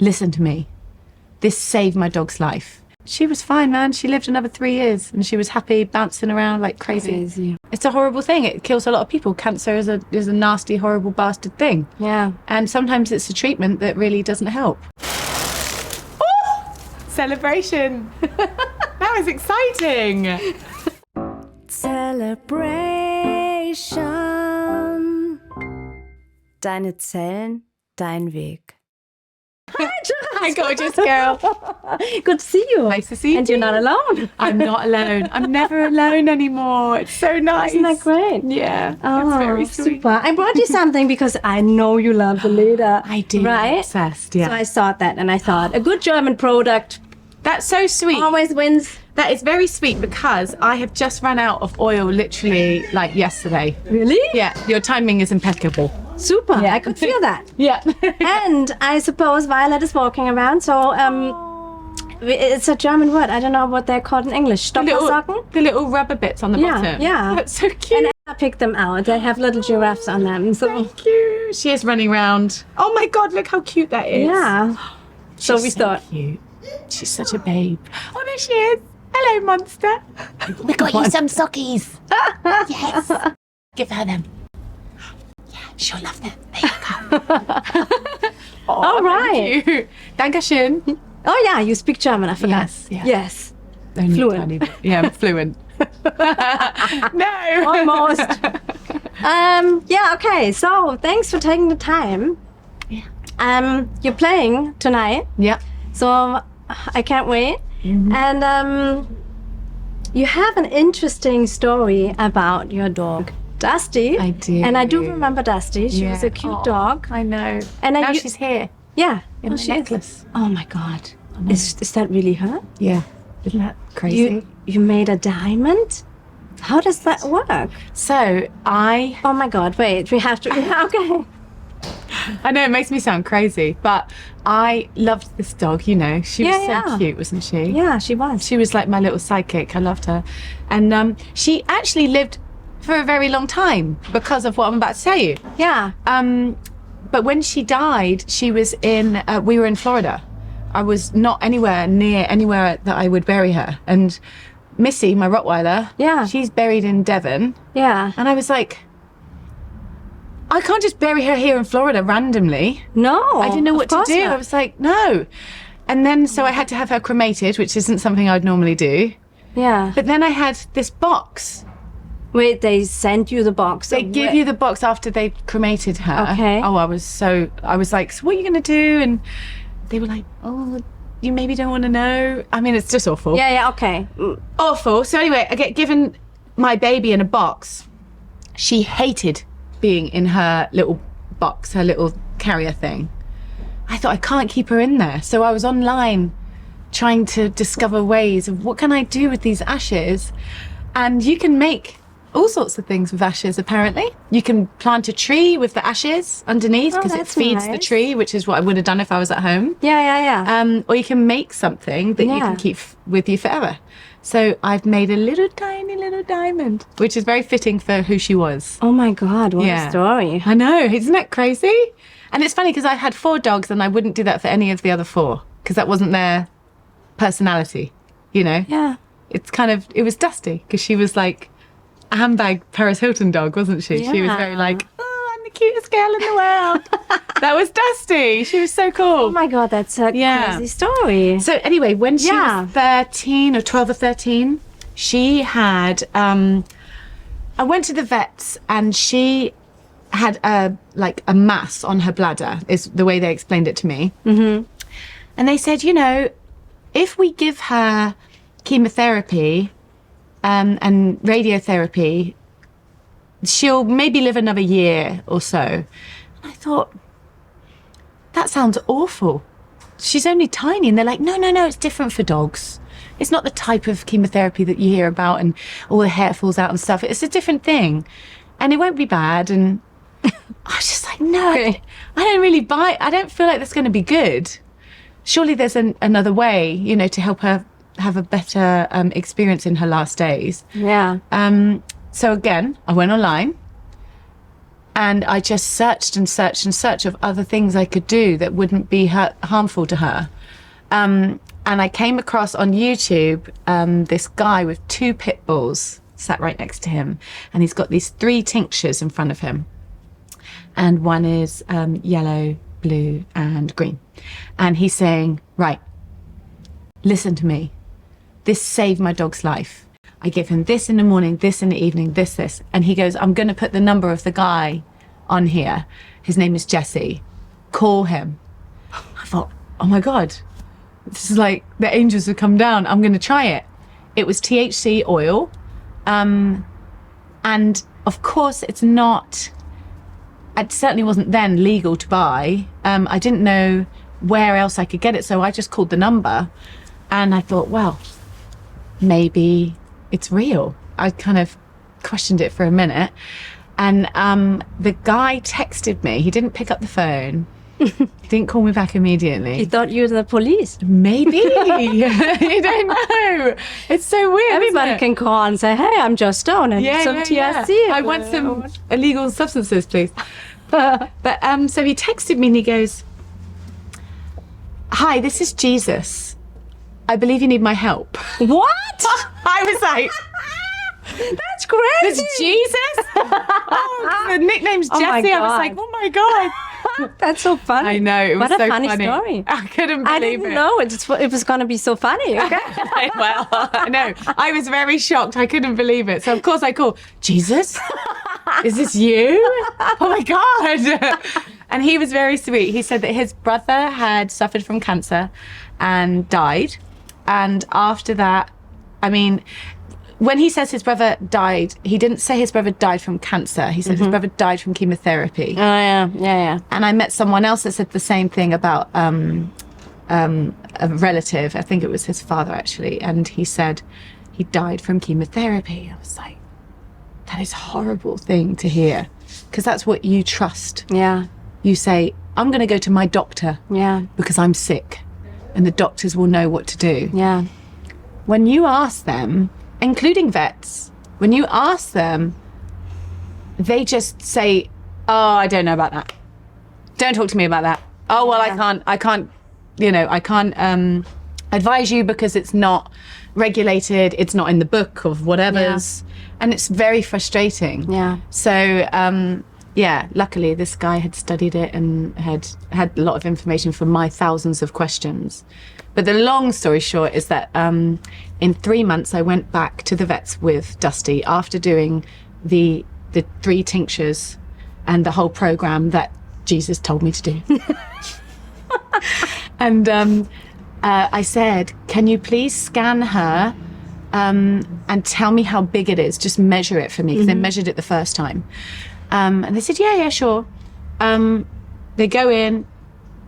listen to me. This saved my dog's life. She was fine, man. She lived another 3 years and she was happy, bouncing around like crazy. It's a horrible thing. It kills a lot of people. Cancer is a nasty, horrible bastard thing. Yeah. And sometimes it's a treatment that really doesn't help. Oh! Celebration. That was exciting. Celebration. Deine Zellen, dein Weg. Hi, gorgeous girl. Good to see you. Nice to see you. And you're not alone. I'm not alone. I'm never alone anymore. It's so nice. Isn't that great? Yeah. Oh, it's very sweet. super. I brought you something because I know you love the leather. I do. Right? I'm obsessed, yeah. So I saw that and I thought, a good German product That's so sweet. always wins. That is very sweet because I have just run out of oil literally like yesterday. Really? Yeah, your timing is impeccable. Super. Yeah. I could feel that. Yeah. And I suppose Violet is walking around, so it's a German word. I don't know what they're called in English. Stoppersocken? The little rubber bits on the bottom. Yeah. That's so cute. And I picked them out. They have little giraffes on them. So Thank you. She is running around. Oh my God, look how cute that is. yeah. So She's we thought. cute. She's such a babe. Oh, there she is. Hello, monster. We got you some sockies. Yes. Give her them. Yeah, she'll love them. There you go. Oh, All right. Thank you. Dankeschön. Oh yeah, you speak German. I forgot. Yes, yeah. Yes. Only Fluent. tiny bit. Yeah, fluent. No. Almost. Yeah. Okay. So thanks for taking the time. Yeah. You're playing tonight, Yeah. so I can't wait. And you have an interesting story about your dog, Dusty. I do. And I do remember Dusty. She was a cute Aw, dog. I know. And Now you- she's here Yeah. in Oh, a she is. necklace. Oh my God. Is that really her? Yeah. Isn't that crazy? You made a diamond? How does that work? So I Oh my God, wait, we have to. Okay. know it makes me sound crazy, but I loved this dog, you know. She was Yeah, so yeah. cute, wasn't she? Yeah, she was. She was like my little sidekick. I loved her. And she actually lived for a very long time because of what I'm about to tell you. Yeah. But when she died, she was we were in Florida. I was not anywhere near anywhere that I would bury her. And Missy, my Rottweiler, Yeah. she's buried in Devon. Yeah. And I was like, I can't just bury her here in Florida randomly. No. I didn't know of what to course do. not. I was like, no. And then, so I had to have her cremated, which isn't something I'd normally do. Yeah. But then I had this box. Wait, they sent you the box. They give you the box after they cremated her. Okay. Oh, I was like, so what are you going to do? And they were like, oh, you maybe don't want to know. I mean, it's just awful. Yeah, yeah, okay. Awful. So anyway, I get given my baby in a box. She hated being in her little box, her little carrier thing. I thought, I can't keep her in there. So I was online trying to discover ways of what can I do with these ashes. And you can make all sorts of things with ashes, apparently. You can plant a tree with the ashes underneath because it that's feeds the nice. tree, which is what I would have done if I was at home. Yeah, yeah, yeah. Or you can make something that you Yeah. can keep with you forever. So I've made a little tiny little diamond, which is very fitting for who she was. Oh my God, what Yeah. a story. I know, isn't that crazy? And it's funny because I had 4 dogs and I wouldn't do that for any of the other 4 because that wasn't their personality, you know? Yeah. It was Dusty because she was like a handbag Paris Hilton dog, wasn't she? She was Yeah. very like, oh, I'm the cutest girl in the world. That was Dusty. She was so cool. Oh my God, that's a Yeah. crazy story. So anyway, when she Yeah. was 13 or 12 or 13, she had, I went to the vets and she had a mass on her bladder, is the way they explained it to me. Mm-hmm. And they said, you know, if we give her chemotherapy and radiotherapy, she'll maybe live another year or so. And I thought, that sounds awful. She's only tiny. And they're like, no, it's different for dogs. It's not the type of chemotherapy that you hear about and all the hair falls out and stuff. It's a different thing. And it won't be bad. And I was just like, no, I don't really buy. I don't feel like that's going to be good. Surely there's another way, you know, to help her have a better experience in her last days. Yeah. So again, I went online, And I just searched and searched and searched of other things I could do that wouldn't be harmful to her. And I came across on YouTube this guy with 2 pit bulls sat right next to him. And he's got these 3 tinctures in front of him. And one is yellow, blue, and green. And he's saying, right, listen to me. This saved my dog's life. I give him this in the morning, this in the evening, this. And he goes, I'm going to put the number of the guy on here. His name is Jesse. Call him. I thought, oh my God, this is like the angels have come down. I'm going to try it. It was THC oil. And of course, it certainly wasn't then legal to buy. I didn't know where else I could get it. So I just called the number and I thought, well, maybe it's real. I kind of questioned it for a minute. And the guy texted me. He didn't pick up the phone. He didn't call me back immediately. He thought you were the police. Maybe. You don't know. It's so weird. Everybody can call and say, hey, I'm just stoned and some THC. I want some illegal substances, please. But so he texted me and he goes, hi, this is Jesus. I believe you need my help. What? I was like, that's crazy. This Jesus? Oh, the nickname's Jesse. my I was God. like, oh my God. That's so funny. I know, it was what a so funny funny. story. I couldn't believe I didn't it. know it was going to be so funny. Okay? Well, no, I was very shocked. I couldn't believe it. So of course I call, Jesus? Is this you? Oh my God. And he was very sweet. He said that his brother had suffered from cancer and died. And after that, I mean, when he says his brother died, he didn't say his brother died from cancer. He said his brother died from chemotherapy. Oh, yeah. And I met someone else that said the same thing about a relative. I think it was his father, actually. And he said he died from chemotherapy. I was like, that is a horrible thing to hear. Because that's what you trust. Yeah. You say, I'm going to go to my doctor because I'm sick. And the doctors will know what to do. Yeah. When you ask them, including vets, when you ask them, they just say, oh, I don't know about that. Don't talk to me about that. Oh, well, I can't advise you because it's not regulated. It's not in the book of whatever's. And it's very frustrating. Yeah. So, luckily this guy had studied it and had a lot of information for my thousands of questions. But the long story short is that in 3 months I went back to the vets with Dusty after doing the 3 tinctures and the whole program that Jesus told me to do. And I said, can you please scan her and tell me how big it is? Just measure it for me, because they measured it the first time. And they said, yeah, sure. They go in,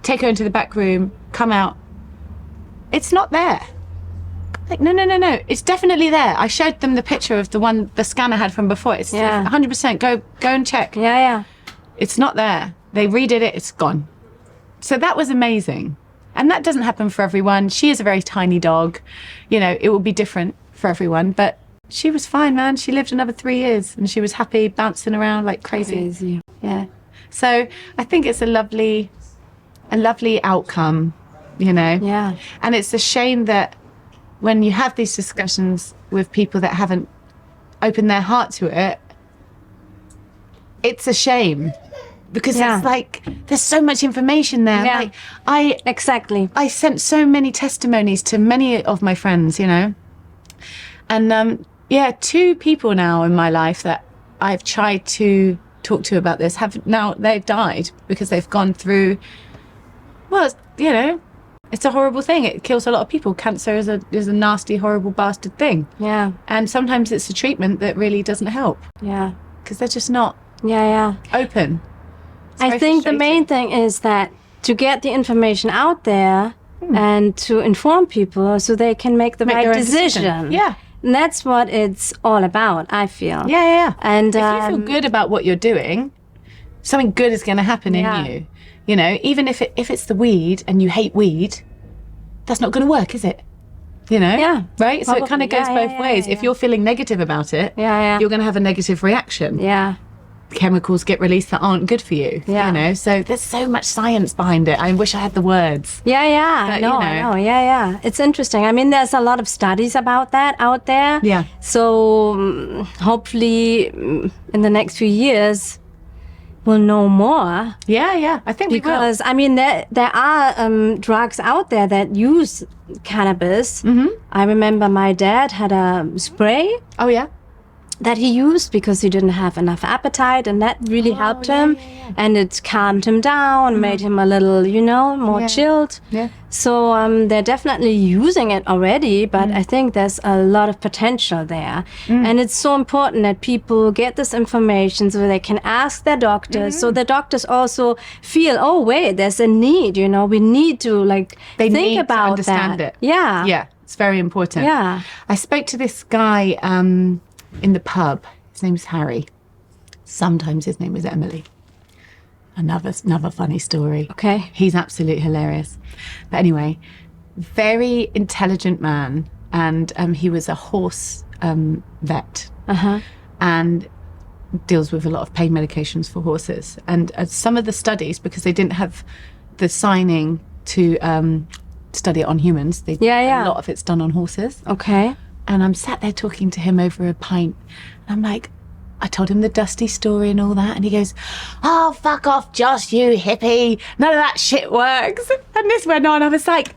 take her into the back room, come out. It's not there. Like, no. It's definitely there. I showed them the picture of the scanner had from before. It's 100%. Go and check. Yeah. It's not there. They redid it. It's gone. So that was amazing. And that doesn't happen for everyone. She is a very tiny dog. You know, it will be different for everyone. But she was fine, man. She lived another 3 years and she was happy, bouncing around like crazy. Yeah. So I think it's a lovely outcome, you know? Yeah. And it's a shame that when you have these discussions with people that haven't opened their heart to it, it's a shame. Because it's like, there's so much information there. Yeah. Like, Exactly. I sent so many testimonies to many of my friends, you know. And 2 people now in my life that I've tried to talk to about this they've died because they've gone through, well, you know, it's a horrible thing. It kills a lot of people. Cancer is a nasty, horrible bastard thing. Yeah. And sometimes it's a treatment that really doesn't help. Yeah. Because they're just not open. I think the main thing is that to get the information out there and to inform people so they can make the right decision. Yeah. And that's what it's all about, I feel. Yeah. And if you feel good about what you're doing, something good is going to happen in you. You know, even if it's the weed and you hate weed, that's not going to work, is it? You know? Yeah. Right? Probably. So it kind of goes both ways. If you're feeling negative about it, you're going to have a negative reaction. Yeah. chemicals get released that aren't good for you. Yeah. You know, so there's so much science behind it. I wish I had the words. Yeah, But, no, you I know. know. Yeah. It's interesting. I mean, there's a lot of studies about that out there. Yeah. So hopefully in the next few years, we'll know more. Yeah. I think Because, I mean, there are drugs out there that use cannabis. Mm-hmm. I remember my dad had a spray we will. Oh, yeah. that he used because he didn't have enough appetite, and that really helped him. And it calmed him down, made him a little, you know, more Yeah. chilled. Yeah. So they're definitely using it already, but I think there's a lot of potential there. And it's so important that people get this information so they can ask their doctors. So the doctors also feel, oh, wait, there's a need, you know, we need to like They think need about to understand that. it. Yeah. Yeah, it's very important. Yeah. I spoke to this guy in the pub. His name's Harry. Sometimes his name is Emily. Another funny story. Okay. He's absolutely hilarious. But anyway, very intelligent man, and he was a horse vet, and deals with a lot of pain medications for horses. And some of the studies, because they didn't have the signing to study it on humans, Yeah. a lot of it's done on horses. Okay. And I'm sat there talking to him over a pint. And I'm like, I told him the Dusty story and all that. And he goes, oh, fuck off, Josh, you hippie. None of that shit works. And this went on. I was like,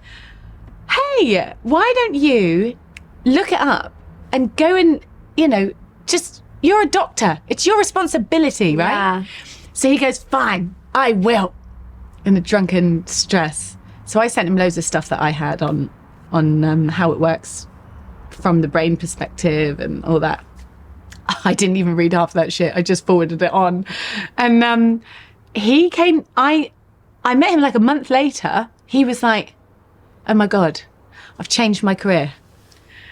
hey, why don't you look it up and go and, you know, just, you're a doctor. It's your responsibility, right? Yeah. So he goes, fine, I will. In a drunken stress. So I sent him loads of stuff that I had on how it works from the brain perspective and all that. I didn't even read half of that shit. I just forwarded it on. And he came, I met him like a month later. He was like, oh my God, I've changed my career.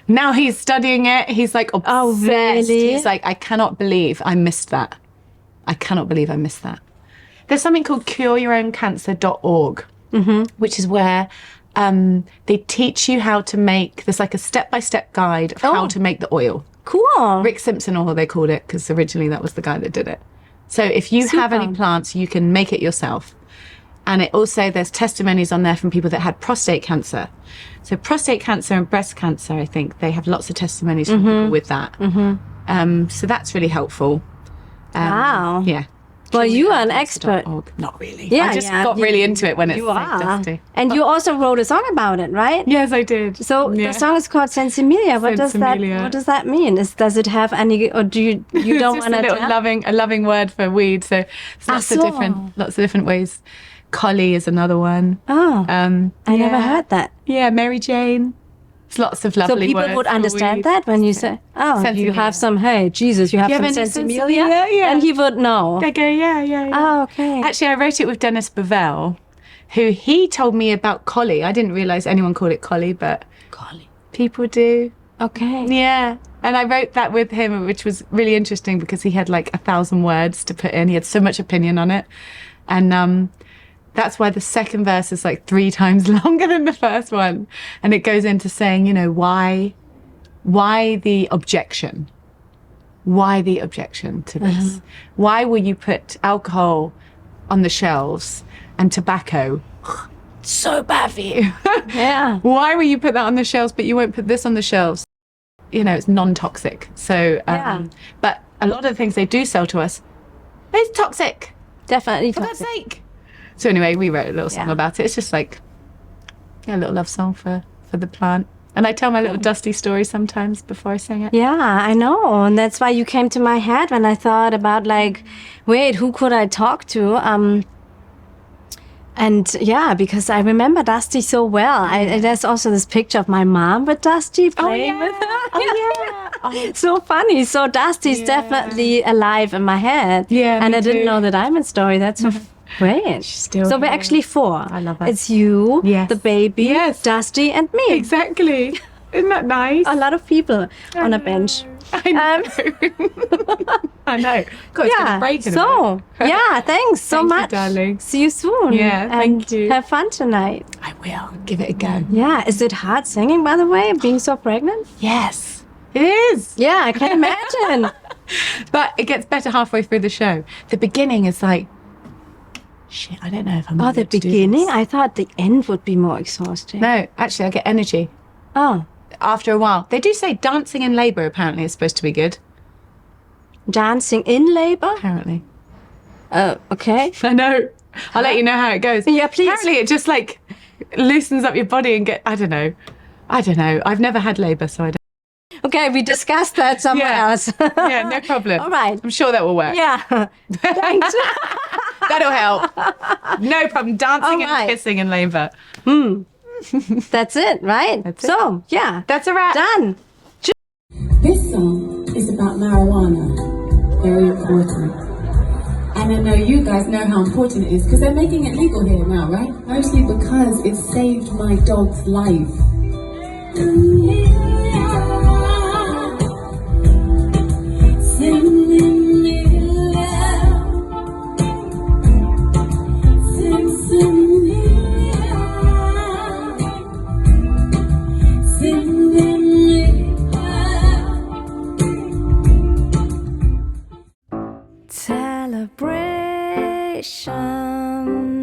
Now he's studying it. He's like obsessed. Oh, really? He's like, I cannot believe I missed that. I cannot believe I missed that. There's something called cureyourowncancer.org, which is where they teach you how to make, there's like a step-by-step guide of how to make the oil. Cool. Rick Simpson oil, they called it, because originally that was the guy that did it. So if you have any plants, you can make it yourself. And it also, there's testimonies on there from people that had prostate cancer. So prostate cancer and breast cancer, I think, they have lots of testimonies from people with that. So that's really helpful. Wow. Yeah. Well, you are an expert. Not really. Yeah, I just yeah, got really into it when it's You like are. Dusty. And you also wrote a song about it, right? Yes, I did. So Yeah. the song is called Sensimilla. What Sensimilla. does that mean? Does it have any, or do you It's don't just want a little loving word for weed. So it's lots of different ways. Collie is another one. Oh, I never yeah. heard that. Yeah, Mary Jane. It's lots of lovely So people words would for understand weed. that when you say, oh, you Sensimilla. have some, hey, Jesus, you have You some have any Sensimilla? Sensimilla? Yeah. And he would know. They go, yeah. Oh, okay. Actually, I wrote it with Dennis Bovell, who he told me about Collie. I didn't realise anyone called it Collie, but Collie. people do. Okay. Yeah. And I wrote that with him, which was really interesting because he had like 1,000 words to put in. He had so much opinion on it. And that's why the second verse is like 3 times longer than the first one. And it goes into saying, you know, why the objection? Why the objection to this? Why will you put alcohol on the shelves and tobacco? So bad for you. Yeah. Why will you put that on the shelves, but you won't put this on the shelves? You know, it's non-toxic. So, but a lot of the things they do sell to us, it's toxic. Definitely. For God's sake. So anyway, we wrote a little song about it. It's just like a little love song for the plant. And I tell my little Dusty story sometimes before I sing it. Yeah, I know. And that's why you came to my head when I thought about like, wait, who could I talk to? And yeah, because I remember Dusty so well. There's also this picture of my mom with Dusty playing with her. So funny. So Dusty's definitely alive in my head. Yeah, and me I didn't too. know the diamond story. That's so great. still So we're here. actually 4. I love it. It's you, Yes. the baby, Yes. Dusty, and me. Exactly. Isn't that nice? A lot of people on a bench. I know. I know. God, it's gonna break in a so yeah, thanks so Thank you, much, darling. See you soon. Yeah, thank and you. Have fun tonight. I will. Give it a go. Yeah, is it hard singing, by the way, being so pregnant? Yes. It is. Yeah, I can imagine. But it gets better halfway through the show. The beginning is like, shit, I don't know if I'm Oh, gonna be the able to do beginning? this. I thought the end would be more exhausting. No, actually, I get energy Oh, after a while. They do say dancing in labour apparently is supposed to be good. dancing in labor? Apparently. Okay. I know. I'll let you know how it goes. Yeah, please. Apparently, it just like loosens up your body and I don't know. I've never had labour, so I don't. Okay, we discussed that somewhere Yeah. else. Yeah, no problem. All right. I'm sure that will work. Yeah. Thanks. That'll help. No problem. Dancing All right. and kissing in labour. That's it, right? That's it. So, yeah. That's a wrap. Done. This song is about marijuana. Very important. And I know you guys know how important it is because they're making it legal here now, right? Mostly because it saved my dog's life. Celebration